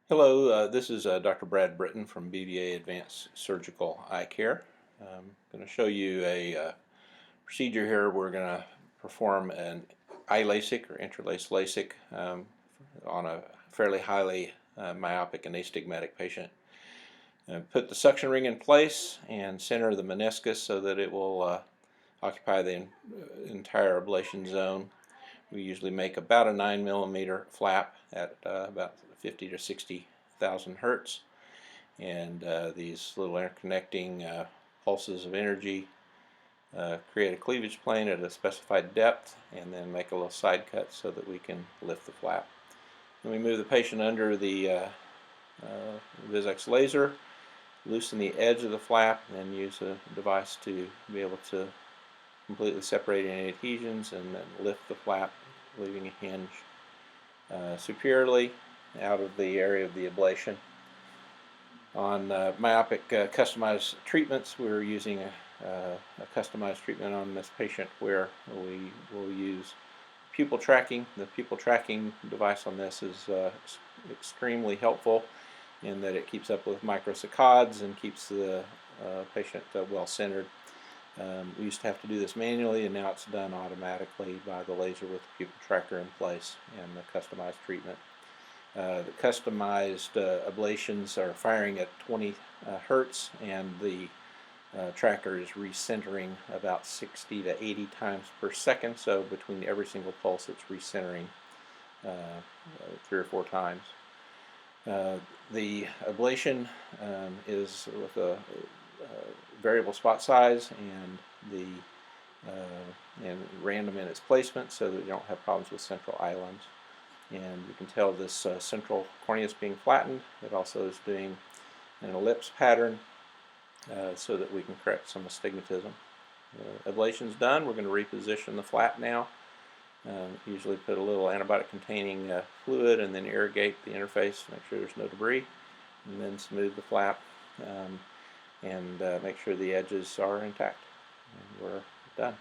Hello, this is Dr. Brad Britton from BVA Advanced Surgical Eye Care. I'm going to show you a procedure here. We're going to perform an eye LASIK or IntraLase LASIK on a fairly highly myopic and astigmatic patient. Put the suction ring in place and center the meniscus so that it will occupy the entire ablation zone. We usually make about a 9mm flap at about 50 to 60,000 hertz, and these little interconnecting pulses of energy create a cleavage plane at a specified depth and then make a little side cut so that we can lift the flap. Then we move the patient under the Vizx laser, loosen the edge of the flap, and then use a device to be able to completely separate any adhesions and then lift the flap, leaving a hinge superiorly out of the area of the ablation. On myopic customized treatments, we're using a customized treatment on this patient where we will use pupil tracking. The pupil tracking device on this is extremely helpful in that it keeps up with microsaccades and keeps the patient well centered. We used to have to do this manually, and now it's done automatically by the laser with the pupil tracker in place and the customized treatment. The customized ablations are firing at 20 hertz, and the tracker is recentering about 60 to 80 times per second, so between every single pulse it's recentering 3 or 4 times. The ablation is with a variable spot size and random in its placement, so that you don't have problems with central islands. And you can tell this central cornea is being flattened. It also is doing an ellipse pattern so that we can correct some astigmatism. Ablation's done. We're going to reposition the flap now. Usually put a little antibiotic containing fluid and then irrigate the interface, make sure there's no debris, and then smooth the flap and make sure the edges are intact. And we're done.